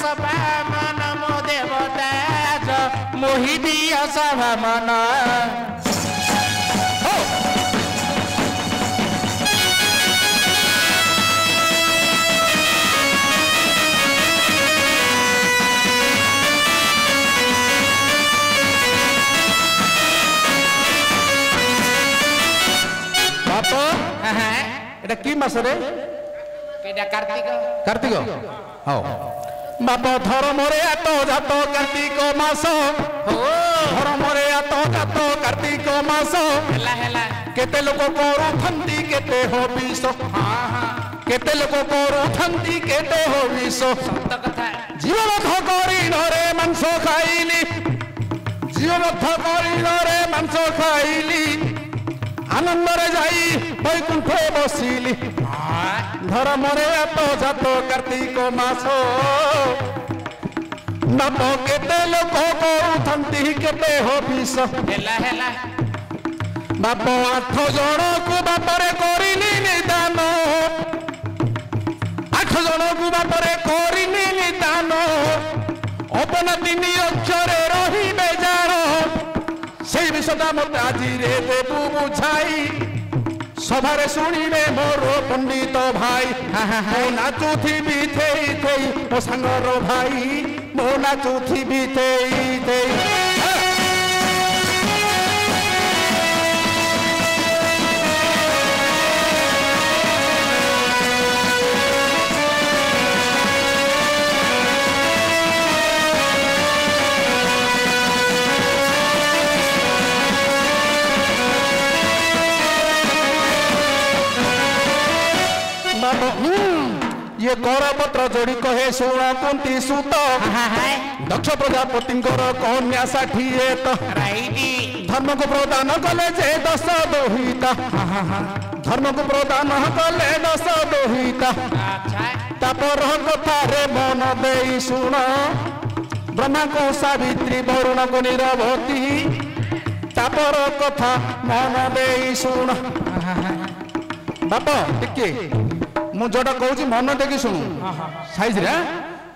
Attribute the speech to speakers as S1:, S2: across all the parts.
S1: सभा मन मो देवता मोहिदिया सभा मन
S2: এটা কি মাস রে
S1: এটা কার্তিক
S2: কার্তিক হও বাপ ধর্মরে এত জাত কার্তিক মাস ধর্মরে এত জাত কার্তিক মাস
S1: হেলা হেলা
S2: কেতে লোক করুথন্তি কেতে হবিষ কেতে লোক করুথন্তি কেতে হবিষ
S1: সত্য কথা
S2: জীববদ্ধ করি নরে মাংস খাইলি জীববদ্ধ করি নরে মাংস খাইলি আনন্দরে যাই বৈকুণ্ঠে বসিলি ধর্মরে এত জাত কার্তিক মাস বাপ কেতে লোক করুথন্তি কেতে হবিষ
S1: হেলা হেলা
S2: বাপ 8 জଣକୁ ବାପରେ କରିଲି ନିଦାନ 8 ଜଣକୁ ବାପରେ କରିଲି ନିଦାନ ଅପନା 3 ଅକ୍ଷରେ ରହିବେ ଜାଣ ସେଇ ବିଷୟଟା ମତେ ଆଜିରେ ଦେବୁ ବୁଝାଇ ସଭାରେ ଶୁଣିବେ ମୋର ପଣ୍ଡିତ ଭାଇ ମୁଁ ନାଚୁଥିବି ଥେଇ ଥେଇ ମୋ ସାଙ୍ଗର ଭାଇ ମୁଁ ନାଚୁଥିବି ଥେଇ ଥେଇ ये करपत्र जोड़ी कहे शुण कुंती सुत दक्ष प्रजापतिंकर कन्या 60 तो धर्म को प्रदान कले जे 10 दोहिता धर्म को प्रदान कले 10 दोहिता तापर कथा रे मन देई शुण ब्रह्मा को सावित्री वरुण को नीरवती तापर कथा मन देई शुण बाप टिके मु जोटा कहूँ मन देखी शुणु साइज रे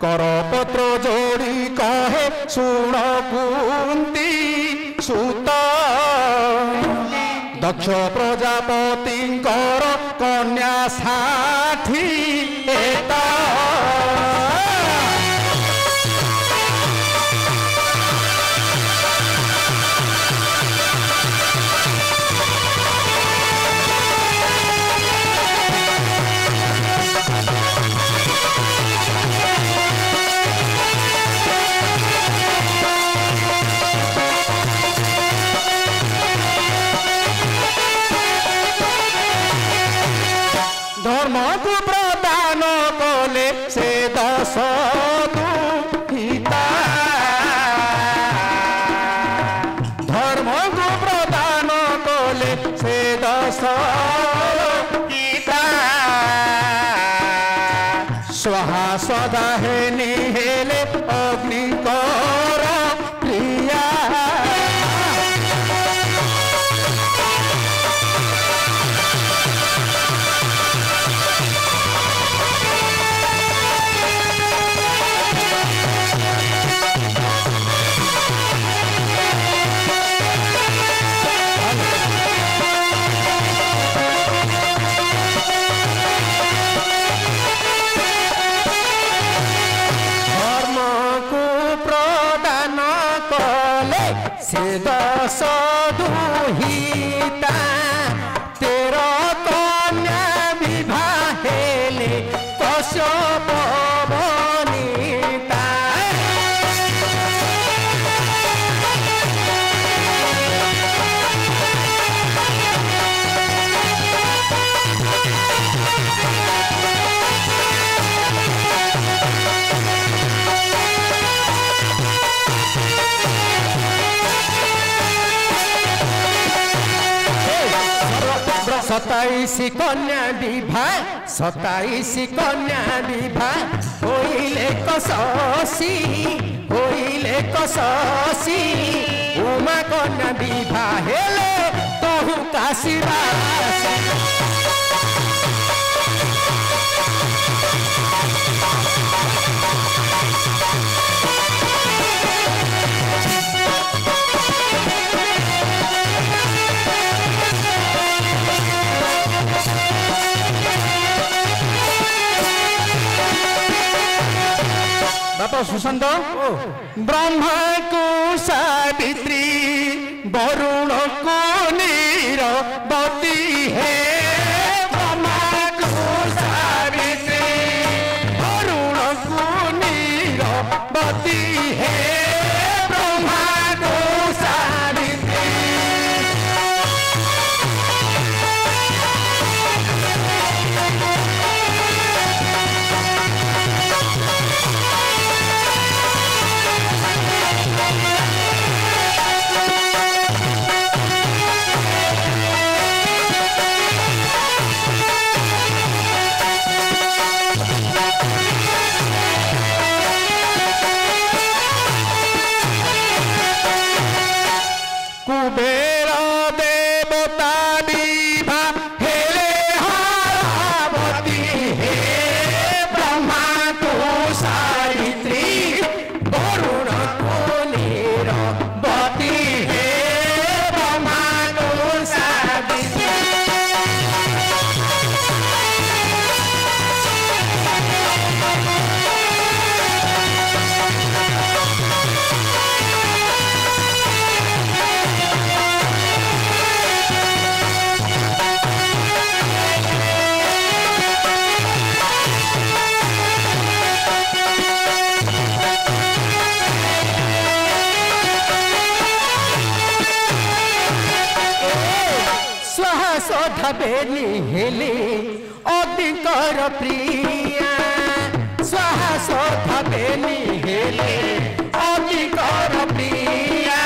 S2: करपत्र जोड़ी कहे शुण कुंती सुत दक्ष प्रजापतिंकर कन्या 60 धर्म को प्रदान कले से 10 दुहिता धर्म को प्रदान कले से 10 दुहिता स्वाहा सदा हे निहेले अग्नि कर प्रिया से 10 दुहिता 13 कन्या विवाह हेले कश्यप वनिता सताईसी कन्या विवाह 27 कन्या विवाह होइले कससी उमा कन्या विवाह हेले तहु काशीवासी बापा सुशांत ब्रह्मा को सावित्री वरुण को नीरवती है ब्रह्मा को सावित्री वरुण को नीरवती है ब्रह्मा को सावित्री कुबेर देवता विभा हेले हारावती हे ब्रह्मा को सावित्री वरुण को नीरवती हे ब्रह्मा को सावित्री धबेली हेली अधिकर प्रिया स्वाहास धबेली हेली अधिकर प्रिया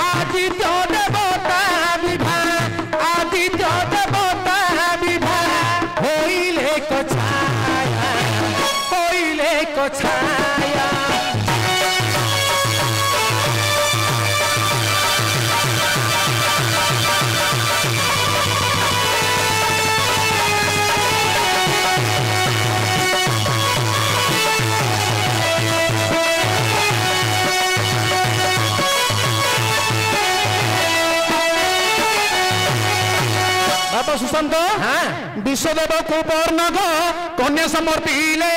S2: आदित्य देवता विभा आदित्य देवता विभा होइले को छाया बापा सुशांत विश्वदेव कुपर्णक कन्या समर्पिले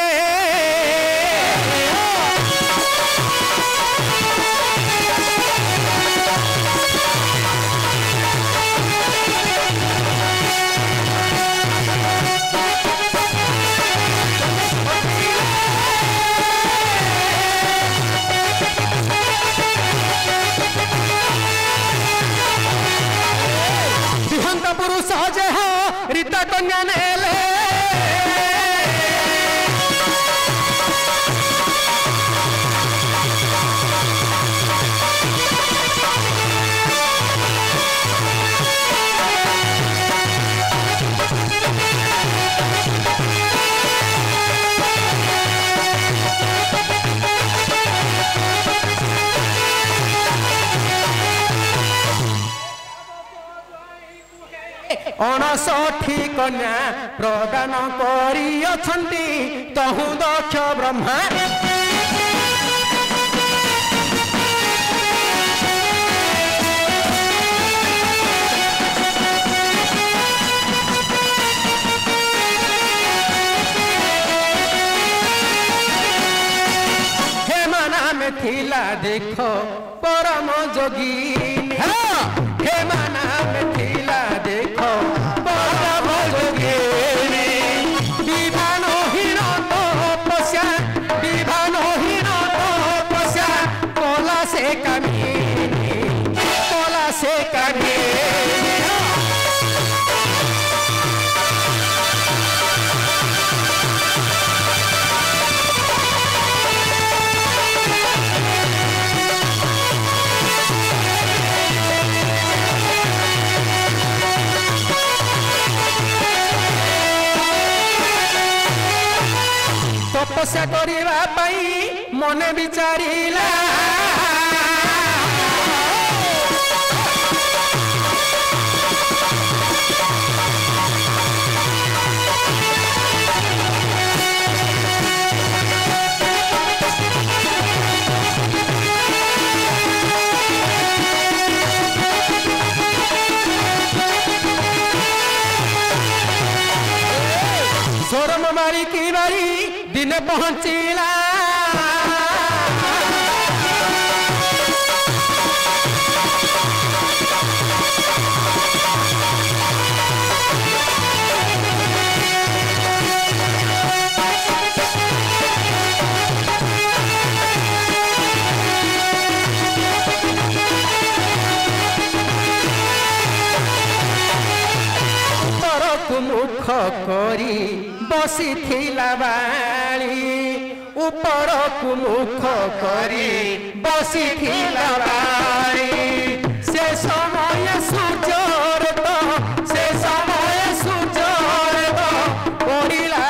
S2: पुरुष जे हो रीता कन्या नेले अणसठी कन्या प्रदान करिअछन्ति तहु दक्ष ब्रह्मा हेमाना में थिला देख परम जोगी हेमाना में थिला देखो परम जोगी विभान हीन तपस्या विभान हीन तपस्या कला से कमी तपस्या करिबा पई मने विचारिला सोरम मारी की बारी दिन पहुंचीला
S3: बसिथिला बाली उपरकु मुख करी बसिथिला बाली से समय सूर्यर तो से समय सूर्यर तो पड़िला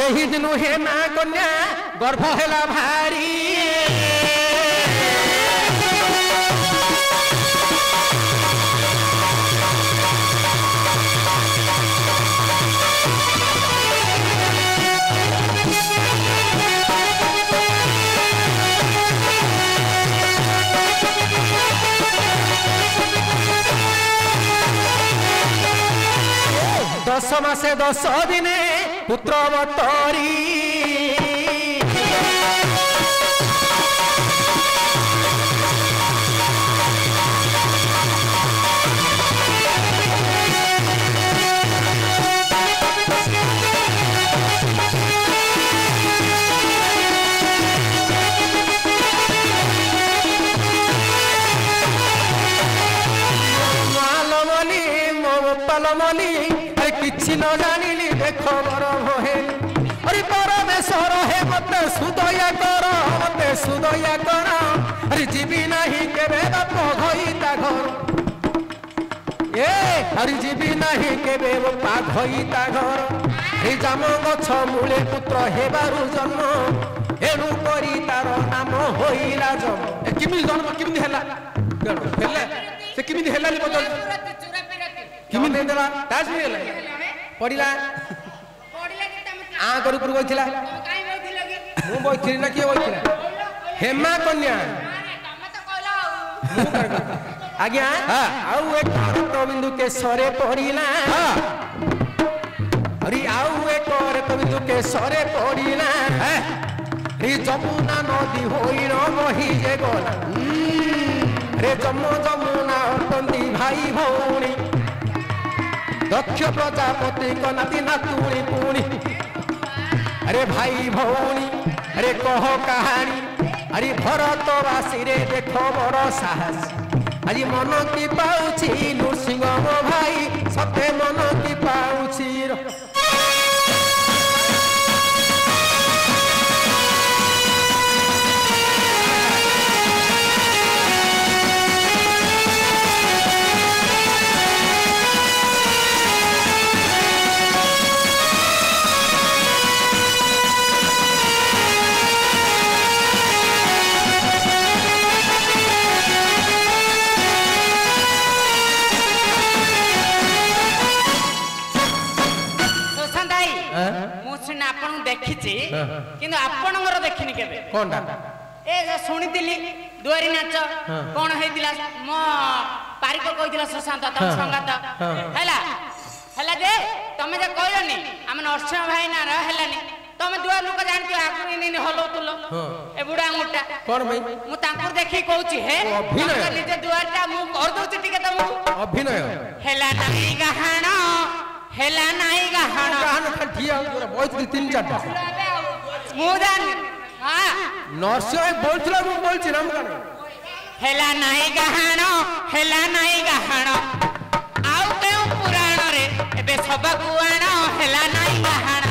S3: ही दिनु हे माँ कन्या गर्भ हेला भारी दस मासे 10 दिने पुत्र बतरी मालमली मोपालमली किछि न जानिली देखो बर हे अरे परमेश्वर हे मते सुदया कर अरे जीवी नहीं केबे बाप घईता घर ए अरे जीवी नहीं केबे बापा घईता घर हे जाम गछ मूले पुत्र हेबारु जन्म एणु करी तार नाम होइला जम किमि जन्म किमि हेला हेले से किमि हेला नि बदल किमि देला ताज हेला पड़िला आ करू पुर बइथिला मु बइथिली ना के बइथिला हेमा कन्या आज्ञा आउ एक रक्त बिंदु के सरे पड़िला अरे आउ एक रक्त बिंदु के सरे पड़िला रे जमुना नदी होई न बही जे गला रे जमुना अटंती भाई भौणी दक्ष प्रजापति को नाती नातुणी पुणी अरे भाई भौणी अरे कह कहानी अरे भरतवासी रे देखो बड़ साहस आज मन की पाउछि नृसिंह मो भाई सते मन की पाउछि देखी किंतु आपणकर देखनी केबे कोनटा ए सुनितिली दुआरी नाच कोन हेतिला मो पारिक कहितिला सुशांत तम संगात हैला हैला जे तमे जे कहलनी हम नरसिंह भाई ना रहलानी तमे दुआर लोक जानती आगुनी नि हलो तुलो ए बुडा मोटा कोन भाई मु तांकर देखि कहूची हे निजे दुआरटा मु कर दोची टिके तम अभिनय हैला नाही गहाणो हेला नाही गहाण गहाण खटिया पूरा बहुत 3-4 मुदान हां नरसिंह बोलथला मु बोलछि नाम कान हेला नाही गहाण आउ के पुराण रे एबे सब गुआण हेला नाही गहाण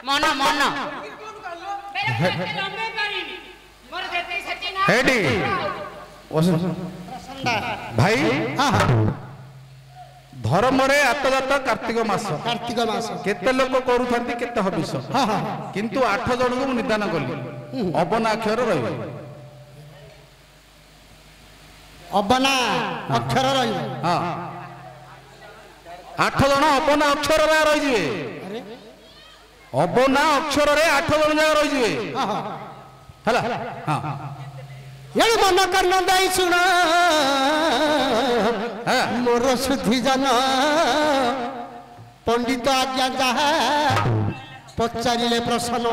S3: मन मन
S2: हेडी भाई हाँ हाँ ଧର୍ମରେ ଆତଯାତ କାର୍ତ୍ତିକ ମାସ କେତେ ଲୋକ କରୁଥାନ୍ତି କେତେ ହବିଷ କିନ୍ତୁ 8 ଜଣଙ୍କୁ ମୁଁ ନିଦାନ କଲି ଅବନା ଅକ୍ଷର ରହିବ
S4: ଅବନା ଅକ୍ଷର ରହିବ
S2: ହଁ 8 ଜଣ ଅବନା ଅକ୍ଷରରେ ରହିଯିବେ ଅବନା ଅକ୍ଷରରେ 8 ଜଣ ଯାକ ରହିଯିବେ ହେଲା ହଁ
S4: ଏଣୁ ମନ କର୍ଣ୍ଣ ଦେଇ ଶୁଣ ମୋର ସୁଧି ଜନ ପଣ୍ଡିତ ଆଜ୍ଞା ଯାହା ପଚାରିଲେ ପ୍ରଶ୍ନ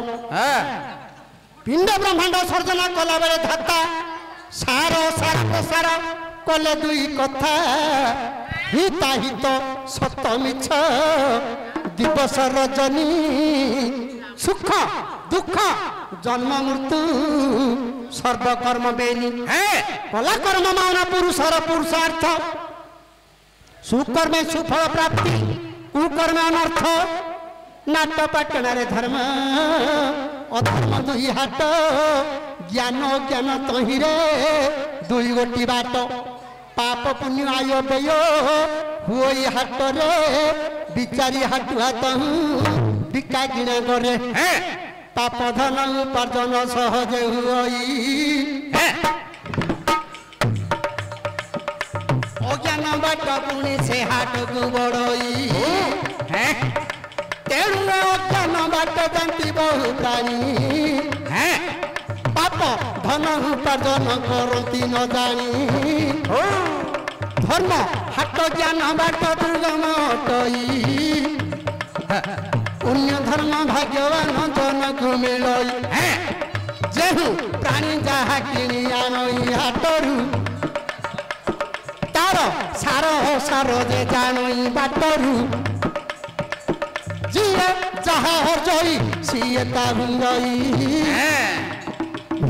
S4: ପିଣ୍ଡ ବ୍ରହ୍ମାଣ୍ଡ ସର୍ଜନା କଲା ବେଳେ ଧାତା ସାର ସାର କଲେ ଦୁଇ କଥା ହିତାହିତ ସତ ମିଛ ଦିବସ ରଜନୀ ସୁଖ ଦୁଃଖ ଜନ୍ମ ମୃତ୍ୟୁ ସର୍ବକର୍ମ ବେନି କଲା କର୍ମ ମೌନ ପୁରୁଷର ପୁରୁଷାର୍ଥ ସୁକର୍ମେ ସୁଫଳ ପ୍ରାପ୍ତି କୁକର୍ମେ ଅନର୍ଥ ନାଟ ପାଟଣାରେ ଧର୍ମ ଅଧର୍ମ ଦୁଇ ହାଟ ଜ୍ଞାନ ଜ୍ଞାନ ତହିଁରେ ଦୁଇ ଗୋଟି ବାଟ ପାପ ପୁଣ୍ୟ ଆୟ ବ୍ୟୟ ହୁଏ ହାଟରେ ବିଚାରି ହାଟୁଆ ତହୁ ବିକା କିଣା କରେ ପାପ ଧନ ଉପାର୍ଜନ ସହଜ ହୁଇ ଅଜ୍ଞାନ ବାଟ ପୁଣି ସେ ହାଟକୁ ବଢଇ ତେଣୁ ଅଜ୍ଞାନ ବାଟ ଯାନ୍ତି ବହୁ ପ୍ରାଣୀ ପାପ ଧନ ଉପାର୍ଜନ କରନ୍ତି ନ ଜାଣି ଧର୍ମ ହାଟ ଜ୍ଞାନ ବାଟ ଦୁର୍ଗମ ଅଟଇ ପୁଣ୍ୟ ଧର୍ମ ଭାଗ୍ୟବାନ ଜନକୁ ମିଳଇ ଯେହୁ ପ୍ରାଣୀ ଯାହା କିଣି ଆଣଇ ହାଟରୁ ତାର ସାର ସାର ଯେ ଜାଣଇ ବାଟରୁ ଯିଏ ଯାହା ହଜଇ ସିଏ ତା ଭୁଙ୍ଗଇ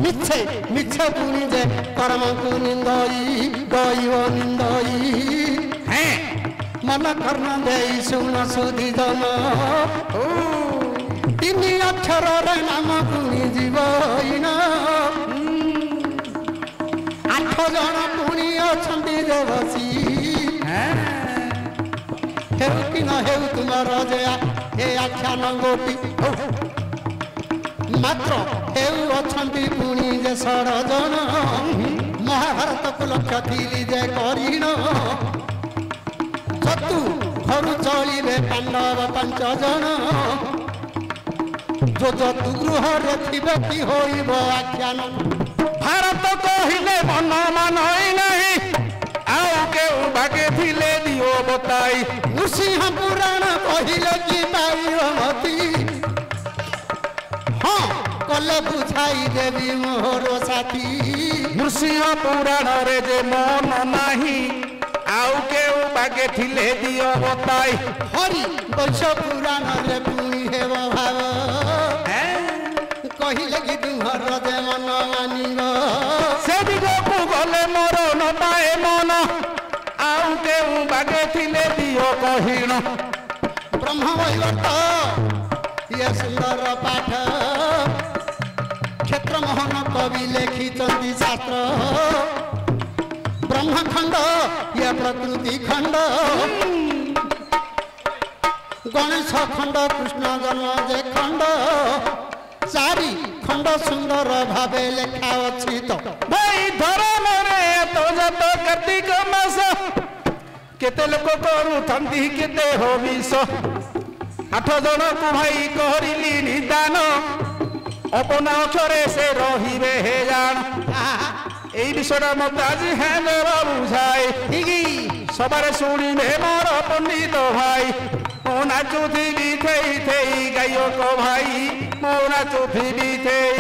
S4: ମିଛେ ମିଛେ ପୁଣି ଯେ କର୍ମକୁ ନିନ୍ଦଇ ଗଇବ ନିନ୍ଦଇ ମନ କର୍ଣ୍ଣ ଦେଇ ଶୁଣ ସୁଧି ଜନ ତିନି ଅକ୍ଷରରେ ନାମ ପୁଣି ଯିବ 8 ଜଣ ପୁଣି ଅଛନ୍ତି ଦେବସୀ ହେଉ କି ନ ହେଉ ତୁମର ଜୟା ଏ ଆଖ୍ୟାନ ଗୋଟି ମାତ୍ର ହେଉ ଅଛନ୍ତି ପୁଣି ଯେ 16 ଜଣ ମହାଭାରତକୁ ଲକ୍ଷ୍ୟ ଥିଲି ଯେ କରିଣ ଯତୁ ଘରୁ ଚଳିବେ ପାଣ୍ଡବ 5 ଜଣ ଯତୁ ଗୃହରେ ଥିବେ କି ହୋଇବ ଆଖ୍ୟାନ
S2: ଭାରତ କହିଲେ ମନ ମାନଇ ନାହିଁ ଆଉ କେଉଁ ବାଗେ ଥିଲେ ଦିଅ ବତାଇ
S4: ନୃସିଂହ ପୁରାଣ କହିଲେ କି ପାଇବ ମତି ହଁ କଲେ ବୁଝାଇ ଦେବି ମୋର ସାଥୀ
S2: ନୃସିଂହ ପୁରାଣରେ ଯେ ମନ ନାହିଁ ଆଉ କେଉଁ ବାଗେ ଥିଲେ ଦିଅ ବତାଇ
S4: ହରି ବୈଶ ପୁରାଣରେ ପୁଣି ହେବ ଭାବ କହିଲେ କି ତୁମର ଯେ ମନ ମାନିବ
S2: ସେ ଦିଗକୁ ଗଲେ ମୋର ନ ପାଏ ମନ ଆଉ କେଉଁ ବାଗେ ଥିଲେ ଦିଅ କହିଣ
S4: ବ୍ରହ୍ମ ବୈବର୍ତ ଇଏ ସୁନ୍ଦର ପାଠ କ୍ଷେତ୍ର ମୋହନ କବି ଲେଖିଛନ୍ତି ଶାସ୍ତ୍ର ବ୍ରହ୍ମଖଣ୍ଡ ଇଏ ପ୍ରକୃତି ଖଣ୍ଡ ଗଣେଶ ଖଣ୍ଡ କୃଷ୍ଣ ଜନ୍ମ ଯେ ଖଣ୍ଡ 4 ଖଣ୍ଡ ସୁନ୍ଦର ଭାବେ ଲେଖା ଅଛି ତ
S2: ଭାଇ ଧର୍ମରେ ଆତଯାତ କାର୍ତ୍ତିକ ମାସ କେତେ ଲୋକ କରୁଥାନ୍ତି କେତେ ହବିଷ 8 ଜଣକୁ ଭାଇ କରିଲି ନିଦାନ ଅପନା ଅକ୍ଷରେ ସେ ରହିବେ ହେ ଜାଣ এই বিষয়টা মতো আজ হ্যাঁ বুঝাই সবার শুনিবে মোর পণ্ডিত ভাই মো নাচুথিবি থেই থেই গায়ক ভাই মো নাচুথিবি থেই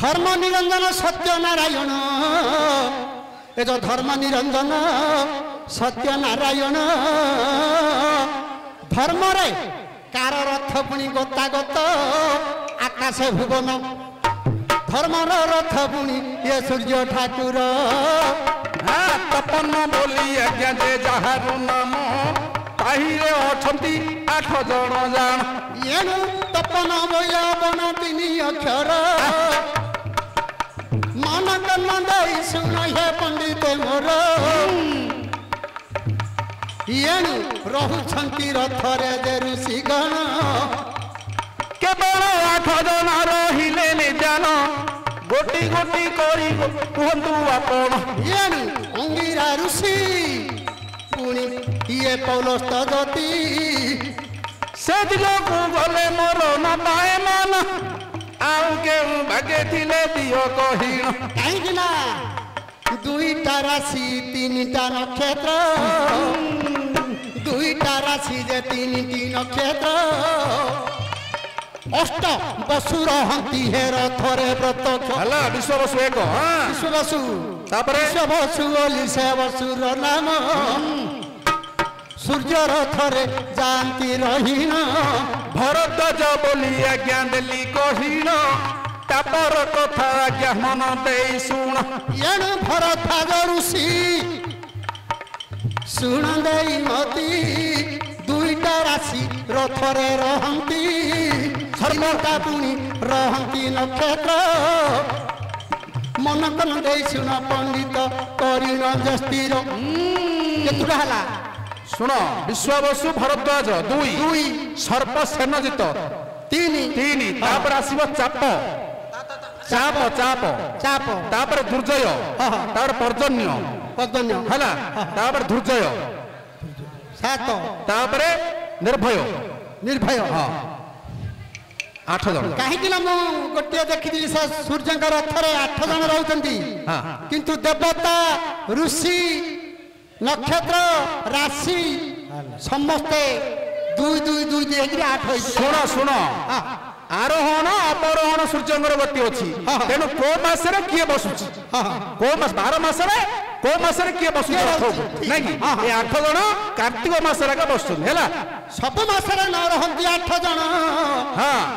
S4: ଧର୍ମ ନିରଞ୍ଜନ ସତ୍ୟ ନାରାୟଣ ଏ ଯୋଉ ଧର୍ମ ନିରଞ୍ଜନ ସତ୍ୟନାରାୟଣ ଧର୍ମରେ କାର ରଥ ପୁଣି ଗତାଗତ ଆକାଶ ଭୁବନ ଧର୍ମର ରଥ ପୁଣି ଏ ସୂର୍ଯ୍ୟ ଠାକୁର
S2: ତପନ ବୋଲି ଆଜ୍ଞା ଯେ ଯାହାର ନାମ ତାହିରେ ଅଛନ୍ତି 8 ଜଣ ଜାଣ
S4: ଏଣୁ ତପନ ବୟବନ 3 ଅକ୍ଷର ମନ କର୍ମ ଦେଇ ଶୁଣ ହେ ପଣ୍ଡିତ ମୋର ଏଣୁ ରହୁଛନ୍ତି ରଥରେ ଯେ ଋଷିଗଣ
S2: କେବଳ 8 ଜଣ ରହିଲେ ନିଜାନ ଗୋଟି ଗୋଟି କରି କୁହନ୍ତୁ ଆପଣ
S4: ଏଣୁ ଅଙ୍ଗିରା ଋଷି ପୁଣି ଇଏ ପୌଲସ୍ତ ଜ୍ୟୋତି
S2: ସେ ଦିଗକୁ ଗଲେ ମୋର ନ ପାଏ ମାନ ଆଉ କେଉଁ ଭାଗେ ଥିଲେ ଦିଅ କହିଣ
S4: କାହିଁକି ନା 2ଟା ରାଶି 3ଟା ନକ୍ଷତ୍ର 2ଟା ରାଶି ଯେ 3ଟି ନକ୍ଷତ୍ର ଅଷ୍ଟ ବସୁ ରହନ୍ତି ହେ ରଥରେ ପ୍ରତ୍ୟକ୍ଷ
S2: ହେଲା ବିଶ୍ୱବସୁ ଏକ
S4: ବିଶ୍ୱବସୁ
S2: ତାପରେ
S4: ବିଶ୍ୱବସୁ ବୋଲି ସେ ବସୁର ନାମ ସୂର୍ଯ୍ୟ ରଥରେ ଯାଆନ୍ତି ରହିଣ
S2: ଭରଦ୍ୱାଜ ବୋଲି ଆଜ୍ଞା ଦେଲି କହିଣ ତାପର କଥା ଆଜ୍ଞା ମନ ଦେଇ ଶୁଣ
S4: ଏଣୁ ଭରଦ୍ୱାଜ ଋଷି ଶୁଣ ଦେଇ ମତି 2ଟା ରାଶି ରଥରେ ରହନ୍ତି ସର୍ବଟା ପୁଣି ରହନ୍ତି ନକ୍ଷତ୍ର ମନ କନ ଦେଇ ଶୁଣ ପଣ୍ଡିତ କରିଣ ଯେ ସ୍ଥିର କେତୁଟା ହେଲା
S2: ଶୁଣ ବିଶ୍ୱବସୁ ଭରଦ୍ୱାଜ 2 ସର୍ପ ସେନଜିତ 3 ତାପରେ ଆସିବ ଚାପ ଚାପ ଚାପ
S4: ଚାପ
S2: ତାପରେ ଦୁର୍ଜୟ ତାପରେ ପର୍ଜନ୍ୟ ହେଲା ତାପରେ ଦୁର୍ଜୟ
S4: 7
S2: ତାପରେ ନିର୍ଭୟ
S4: ନିର୍ଭୟ
S2: 8 ଜଣ
S4: କାହିଁକି ନା ମୁଁ ଗୋଟିଏ ଦେଖିଥିଲି ସେ ସୂର୍ଯ୍ୟଙ୍କ ରଥରେ 8 ଜଣ ରହୁଛନ୍ତି କିନ୍ତୁ ଦେବତା ଋଷି ନକ୍ଷତ୍ର ରାଶି ସମସ୍ତେ 2 ହେଇକି 8 ହେଇଛି
S2: ଶୁଣ ଶୁଣ ଆରୋହଣ ଅବରୋହଣ ସୂର୍ଯ୍ୟଙ୍କର ଗତି ଅଛି ତେଣୁ କୋଉ ମାସରେ କିଏ ବସୁଛି କୋଉ ମାସ 12 ମାସରେ କୋଉ ମାସରେ କିଏ ବସୁଛି ନାଇଁ କି ଏ 8 ଜଣ କାର୍ତ୍ତିକ ମାସରେ ଏକା ବସୁଛନ୍ତି ହେଲା
S4: ସବୁ ମାସରେ ନ ରହନ୍ତି 8 ଜଣ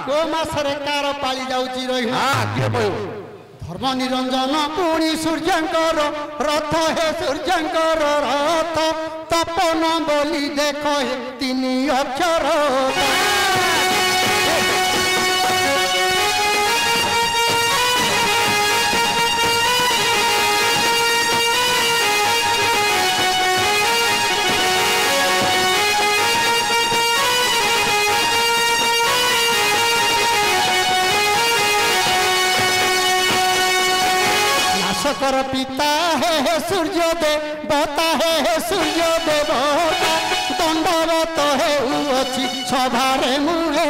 S4: କୋଉ ମାସରେ କାର ପାଳି ଯାଉଛି ରହିବ
S2: କିଏ କହିବ
S4: ଧର୍ମ ନିରଞ୍ଜନ ପୁଣି ସୂର୍ଯ୍ୟଙ୍କର ରଥ ହେ ସୂର୍ଯ୍ୟଙ୍କର ରଥ ତପନ ବୋଲି ଦେଖ 3 ଅକ୍ଷର कर पिता हे सूर्य देवता हे सूर्य देवता दंडवत हे अच्छी सभारे मुहे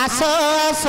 S4: आस आस